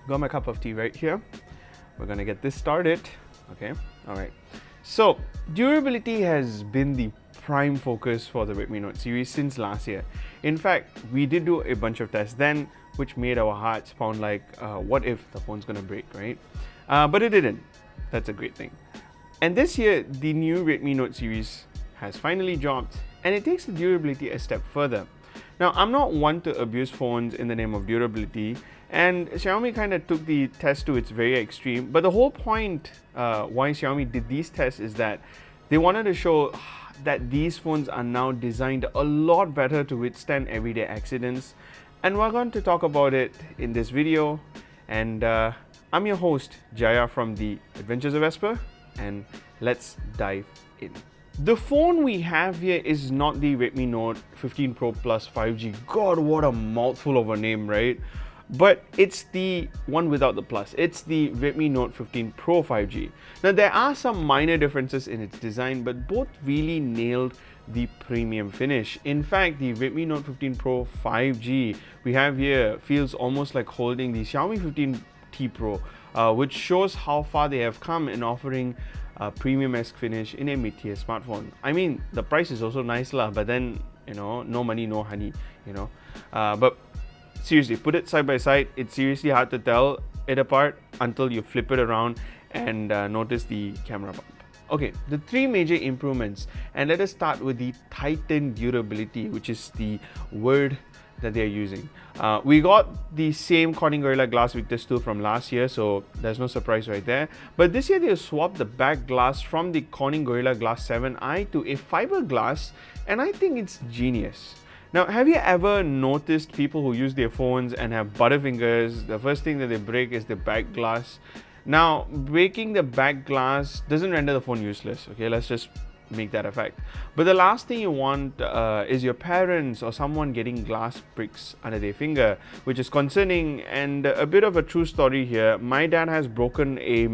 Got my cup of tea right here. We're gonna get this started. Okay, all right. So durability has been the prime focus for the Redmi Note series since last year. In fact, we did do a bunch of tests then, which made our hearts pound like, what if the phone's gonna break, right? But it didn't. That's a great thing. And this year, the new Redmi Note series has finally dropped, and it takes the durability a step further. Now, I'm not one to abuse phones in the name of durability, and Xiaomi kind of took the test to its very extreme. But the whole point why Xiaomi did these tests is that they wanted to show that these phones are now designed a lot better to withstand everyday accidents. And we're going to talk about it in this video. And I'm your host, Jaya from the Adventures of Vesper, and let's dive in. The phone we have here is not the Redmi Note 15 Pro Plus 5G. God, what a mouthful of a name, right? But it's the one without the plus. It's the Redmi Note 15 Pro 5G. Now, there are some minor differences in its design, but both really nailed the premium finish. In fact, the Redmi Note 15 Pro 5G we have here feels almost like holding the Xiaomi 15T Pro, which shows how far they have come in offering a premium-esque finish in a mid-tier smartphone. I mean, the price is also nice lah, but then, you know, no money, no honey, you know. But seriously, put it side by side, it's seriously hard to tell it apart until you flip it around and notice the camera bump. Okay, the three major improvements, and let us start with the Titan durability, which is the word that they're using. We got the same Corning Gorilla Glass Victus 2 from last year, so there's no surprise right there. But this year they swapped the back glass from the Corning Gorilla Glass 7i to a fiberglass, and I think it's genius. Now, have you ever noticed people who use their phones and have butterfingers? The first thing that they break is the back glass. Now, breaking the back glass doesn't render the phone useless, okay? Let's just make that a fact. But the last thing you want is your parents or someone getting glass bricks under their finger, which is concerning. And a bit of a true story here. My dad has broken a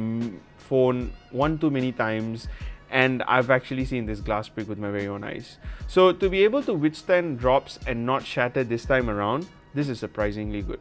phone one too many times, and I've actually seen this glass brick with my very own eyes. So to be able to withstand drops and not shatter this time around, this is surprisingly good.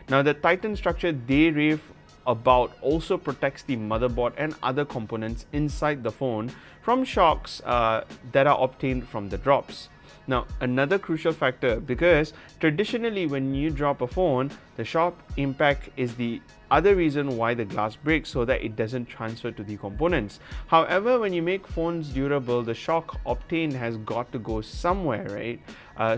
Now, the Titan structure they rave about also protects the motherboard and other components inside the phone from shocks that are obtained from the drops. Now, another crucial factor, because traditionally when you drop a phone, the shock impact is the other reason why the glass breaks, so that it doesn't transfer to the components. However, when you make phones durable, the shock obtained has got to go somewhere, right?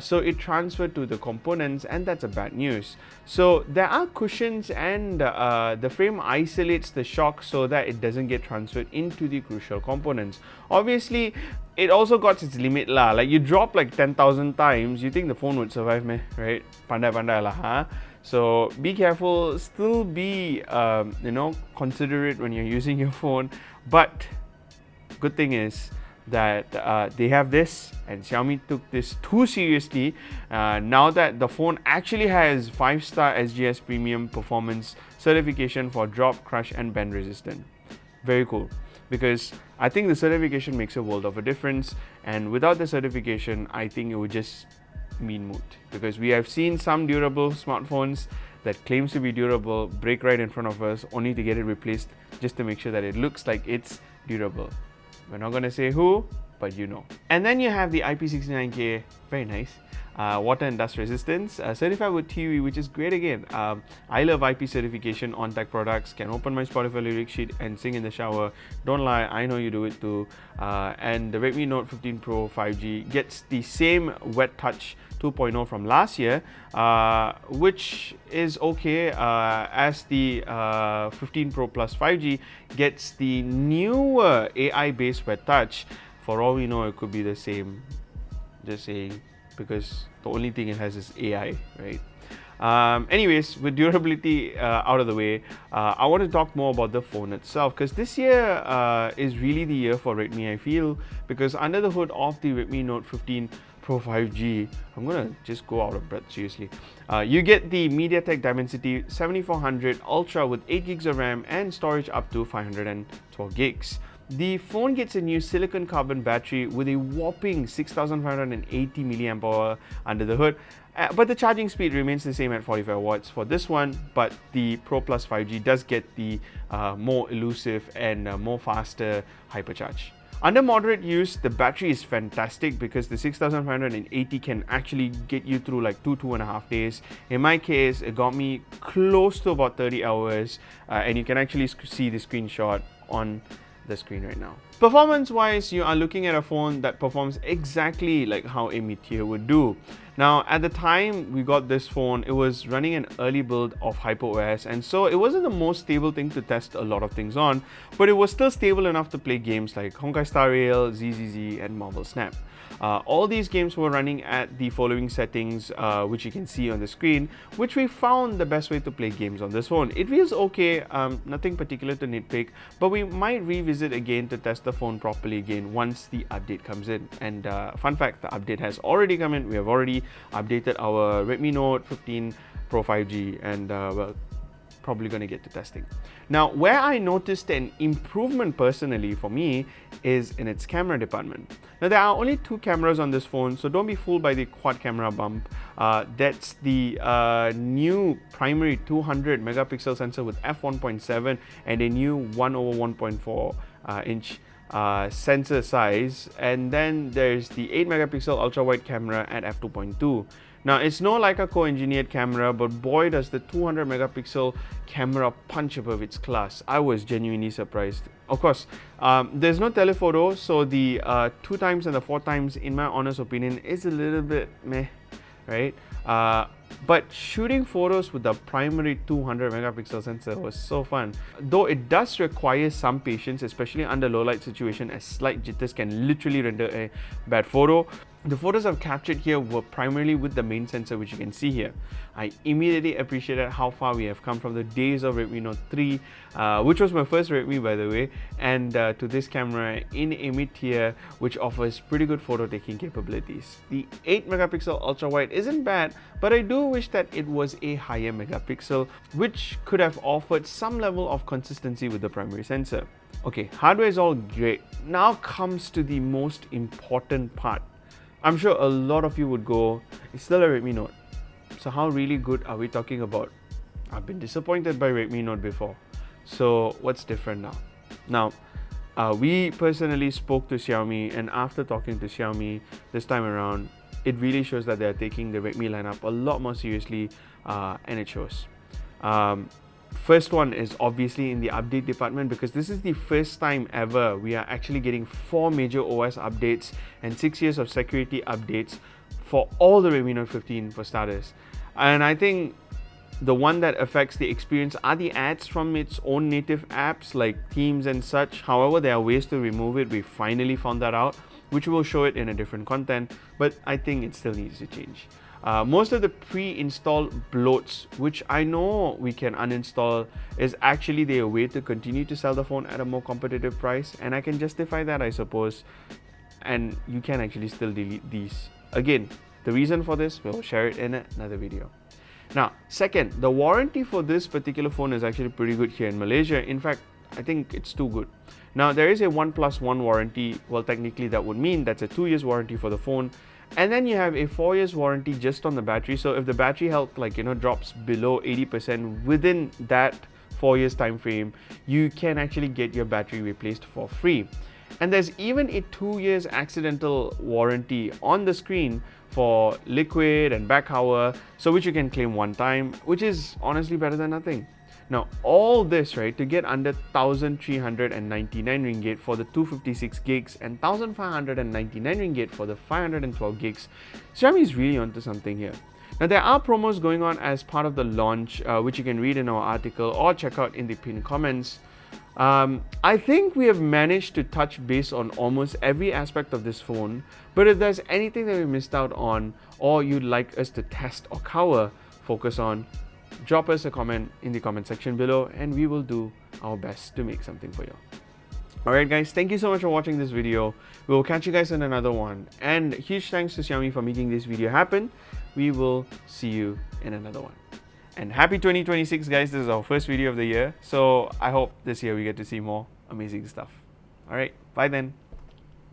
So it transferred to the components, and that's a bad news. So there are cushions, and the frame isolates the shock so that it doesn't get transferred into the crucial components. Obviously, it also got its limit lah. Like, you drop like 10,000 times, you think the phone would survive, meh? Right? Pandai pandai lah, huh? So be careful. Still be, considerate when you're using your phone. But good thing is that they have this, and Xiaomi took this too seriously. Now that the phone actually has 5-star SGS Premium Performance certification for drop, crush, and bend resistant. Very cool, because I think the certification makes a world of a difference, and without the certification, I think it would just mean moot, because we have seen some durable smartphones that claims to be durable break right in front of us, only to get it replaced just to make sure that it looks like it's durable. We're not going to say who, but you know. And then you have the IP69K, very nice, water and dust resistance, certified with TUI, which is great again. I love IP certification on tech products. Can open my Spotify lyric sheet and sing in the shower. Don't lie, I know you do it too. And the Redmi Note 15 Pro 5G gets the same wet touch 2.0 from last year, which is okay, as the 15 Pro Plus 5G gets the newer AI-based wet touch. For all we know, it could be the same, just saying, because the only thing it has is AI, right? Anyways, with durability out of the way, I want to talk more about the phone itself, because this year is really the year for Redmi, I feel, because under the hood of the Redmi Note 15 Pro 5G, I'm gonna just go out of breath, seriously. You get the MediaTek Dimensity 7400 Ultra with 8 gigs of RAM and storage up to 512 gigs. The phone gets a new silicon carbon battery with a whopping 6580 mAh under the hood. But the charging speed remains the same at 45 watts for this one, but the Pro Plus 5G does get the more elusive and more faster hypercharge. Under moderate use, the battery is fantastic because the 6580 can actually get you through like 2.5 days. In my case, it got me close to about 30 hours, and you can actually see the screenshot on the screen right now. Performance wise, you are looking at a phone that performs exactly like how a Meteor would do. Now, at the time we got this phone, it was running an early build of HyperOS, and so it wasn't the most stable thing to test a lot of things on, but it was still stable enough to play games like Honkai Star Rail, ZZZ, and Marvel Snap. All these games were running at the following settings, which you can see on the screen, which we found the best way to play games on this phone. It feels okay, nothing particular to nitpick, but we might revisit again to test the phone properly again once the update comes in. And fun fact, the update has already come in. We have already updated our Redmi Note 15 Pro 5G, and we're probably going to get to testing. Now, where I noticed an improvement personally for me is in its camera department. Now, there are only 2 cameras on this phone, so don't be fooled by the quad camera bump. That's the new primary 200 megapixel sensor with f1.7 and a new 1/1.4 inch sensor size, and then there's the 8 megapixel ultra wide camera at f2.2. Now, it's no Leica co-engineered camera, but boy does the 200 megapixel camera punch above its class. I was genuinely surprised. Of course, there's no telephoto, so the 2 times and the 4 times, in my honest opinion, is a little bit meh, right? But shooting photos with the primary 200 megapixel sensor was so fun. Though it does require some patience, especially under low light situation, as slight jitters can literally render a bad photo. The photos I've captured here were primarily with the main sensor, which you can see here. I immediately appreciated how far we have come from the days of Redmi Note 3, which was my first Redmi by the way, and to this camera in a mid-tier, which offers pretty good photo taking capabilities. The 8 megapixel ultra wide isn't bad, but I do wish that it was a higher megapixel, which could have offered some level of consistency with the primary sensor. Okay, hardware is all great. Now comes to the most important part. I'm sure a lot of you would go, it's still a Redmi Note. So how really good are we talking about? I've been disappointed by Redmi Note before. So what's different now? Now, we personally spoke to Xiaomi, and after talking to Xiaomi this time around, it really shows that they're taking the Redmi lineup a lot more seriously, and it shows. First one is obviously in the update department, because this is the first time ever we are actually getting 4 major OS updates and 6 years of security updates for all the Redmi Note 15 for starters. And I think the one that affects the experience are the ads from its own native apps like themes and such. However, there are ways to remove it. We finally found that out, which will show it in a different content, but I think it still needs to change. Most of the pre-installed bloats, which I know we can uninstall, is actually their way to continue to sell the phone at a more competitive price, and I can justify that, I suppose, and you can actually still delete these. Again, the reason for this, we'll share it in another video. Now, second, the warranty for this particular phone is actually pretty good here in Malaysia. In fact, I think it's too good. Now, there is a 1+1 warranty. Well, technically that would mean that's a 2 years warranty for the phone. And then you have a 4 years warranty just on the battery. So if the battery health drops below 80% within that 4 years time frame, you can actually get your battery replaced for free. And there's even a 2 years accidental warranty on the screen for liquid and back hour, so which you can claim one time, which is honestly better than nothing. Now, all this, right, to get under 1,399 ringgit for the 256 gigs and 1,599 ringgit for the 512 gigs, Xiaomi is really onto something here. Now, there are promos going on as part of the launch, which you can read in our article or check out in the pinned comments. I think we have managed to touch base on almost every aspect of this phone, but if there's anything that we missed out on or you'd like us to test or cover, focus on, drop us a comment in the comment section below and we will do our best to make something for you. Alright guys, thank you so much for watching this video. We will catch you guys in another one, and huge thanks to Xiaomi for making this video happen. We will see you in another one. And happy 2026 guys, this is our first video of the year, so I hope this year we get to see more amazing stuff. Alright, bye then.